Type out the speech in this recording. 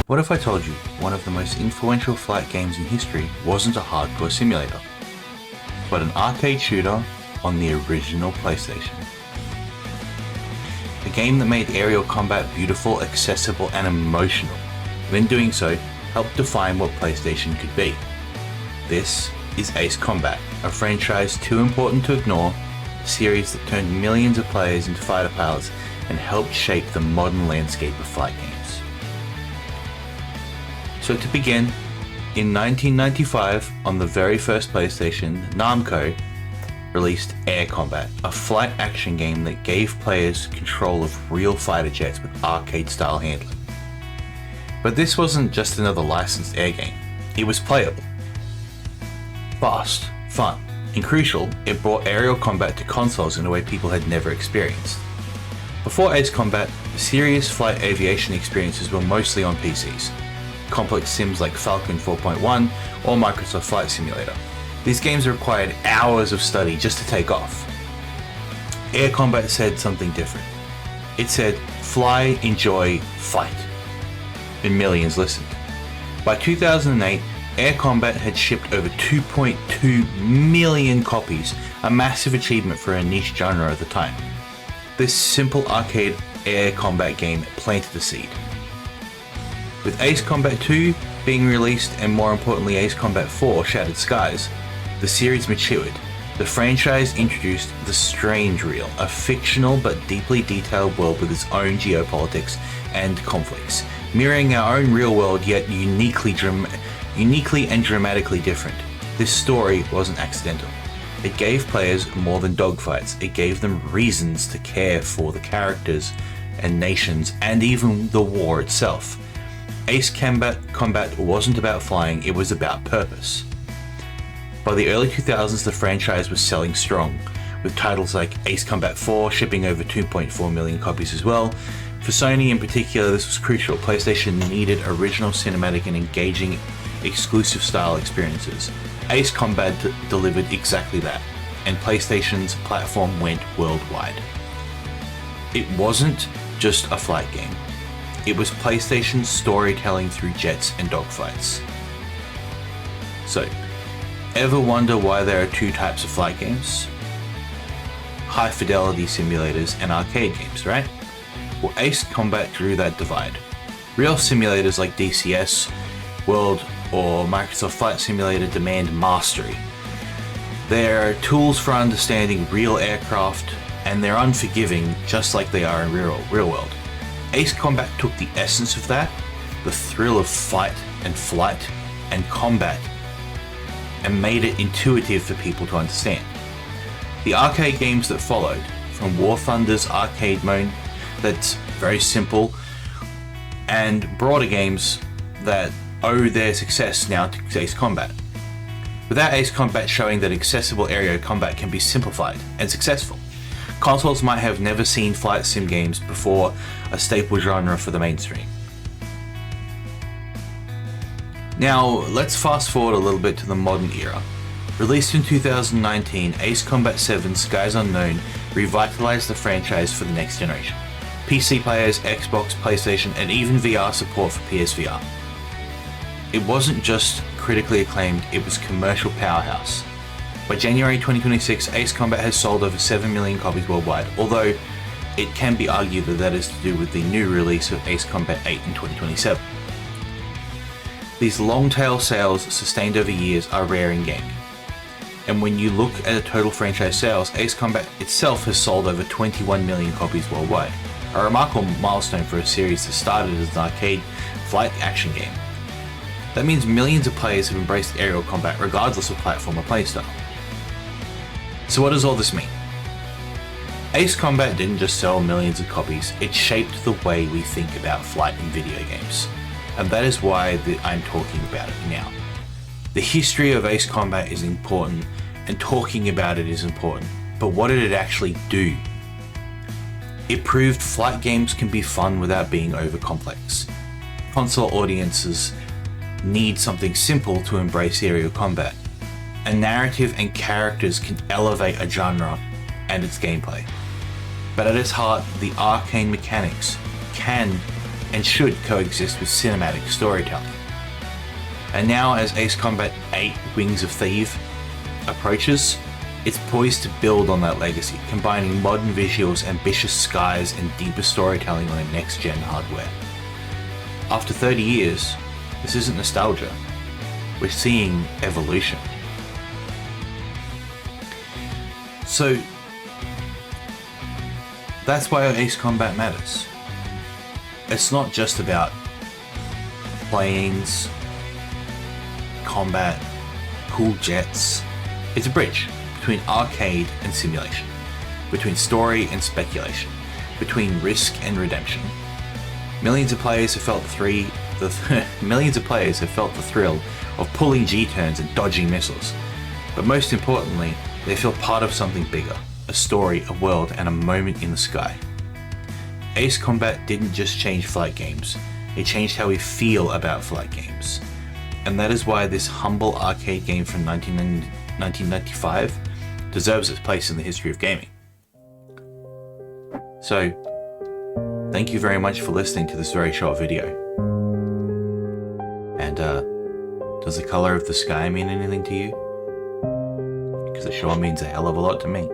What if I told you one of the most influential flight games in history wasn't a hardcore simulator, but an arcade shooter on the original PlayStation? A game that made aerial combat beautiful, accessible, and emotional, and in doing so, helped define what PlayStation could be. This is Ace Combat, a franchise too important to ignore, a series that turned millions of players into fighter pilots and helped shape the modern landscape of flight games. So to begin, in 1995, on the very first PlayStation, Namco released Air Combat, a flight action game that gave players control of real fighter jets with arcade-style handling. But this wasn't just another licensed air game, it was playable. Fast, fun, and crucial, it brought aerial combat to consoles in a way people had never experienced. Before Ace Combat, serious flight aviation experiences were mostly on PCs. Complex sims like Falcon 4.1 or Microsoft Flight Simulator. These games required hours of study just to take off. Air Combat said something different. It said, fly, enjoy, fight. And millions listened. By 2008, Air Combat had shipped over 2.2 million copies, a massive achievement for a niche genre at the time. This simple arcade air combat game planted the seed. With Ace Combat 2 being released and more importantly Ace Combat 4 Shattered Skies, the series matured. The franchise introduced the Strange Real, a fictional but deeply detailed world with its own geopolitics and conflicts, mirroring our own real world yet uniquely and dramatically different. This story wasn't accidental. It gave players more than dogfights, it gave them reasons to care for the characters and nations and even the war itself. Ace Combat wasn't about flying, it was about purpose. By the early 2000s, the franchise was selling strong, with titles like Ace Combat 4 shipping over 2.4 million copies as well. For Sony in particular, this was crucial. PlayStation needed original cinematic and engaging exclusive style experiences. Ace Combat delivered exactly that, and PlayStation's platform went worldwide. It wasn't just a flight game. It was PlayStation's storytelling through jets and dogfights. So, ever wonder why there are two types of flight games? High fidelity simulators and arcade games, right? Well, Ace Combat drew that divide. Real simulators like DCS, World, or Microsoft Flight Simulator demand mastery. They're tools for understanding real aircraft, and they're unforgiving just like they are in real world. Ace Combat took the essence of that, the thrill of fight and flight and combat, and made it intuitive for people to understand. The arcade games that followed, from War Thunder's arcade mode that's very simple, and broader games that owe their success now to Ace Combat. Without Ace Combat showing that accessible aerial combat can be simplified and successful, consoles might have never seen flight sim games before, a staple genre for the mainstream. Now, let's fast forward a little bit to the modern era. Released in 2019, Ace Combat 7 Skies Unknown revitalized the franchise for the next generation. PC players, Xbox, PlayStation, and even VR support for PSVR. It wasn't just critically acclaimed, it was commercial powerhouse. By January 2026, Ace Combat has sold over 7 million copies worldwide, although it can be argued that that is to do with the new release of Ace Combat 8 in 2027. These long-tail sales sustained over years are rare in gaming. And when you look at the total franchise sales, Ace Combat itself has sold over 21 million copies worldwide, a remarkable milestone for a series that started as an arcade flight action game. That means millions of players have embraced aerial combat regardless of platform or playstyle. So what does all this mean? Ace Combat didn't just sell millions of copies, it shaped the way we think about flight in video games. And that is why I'm talking about it now. The history of Ace Combat is important, and talking about it is important, but what did it actually do? It proved flight games can be fun without being over complex. Console audiences need something simple to embrace aerial combat. A narrative and characters can elevate a genre and its gameplay. But at its heart, the arcane mechanics can and should coexist with cinematic storytelling. And now as Ace Combat 8 Wings of Thieves approaches, it's poised to build on that legacy, combining modern visuals, ambitious skies, and deeper storytelling on a next-gen hardware. After 30 years, this isn't nostalgia. We're seeing evolution. So, that's why Ace Combat matters. It's not just about planes, combat, cool jets. It's a bridge between arcade and simulation, between story and speculation, between risk and redemption. Millions of players have felt the thrill of pulling G-turns and dodging missiles. But most importantly, they feel part of something bigger, a story, a world, and a moment in the sky. Ace Combat didn't just change flight games, it changed how we feel about flight games. And that is why this humble arcade game from 1995 deserves its place in the history of gaming. So, thank you very much for listening to this very short video. And does the color of the sky mean anything to you? Because it sure means a hell of a lot to me.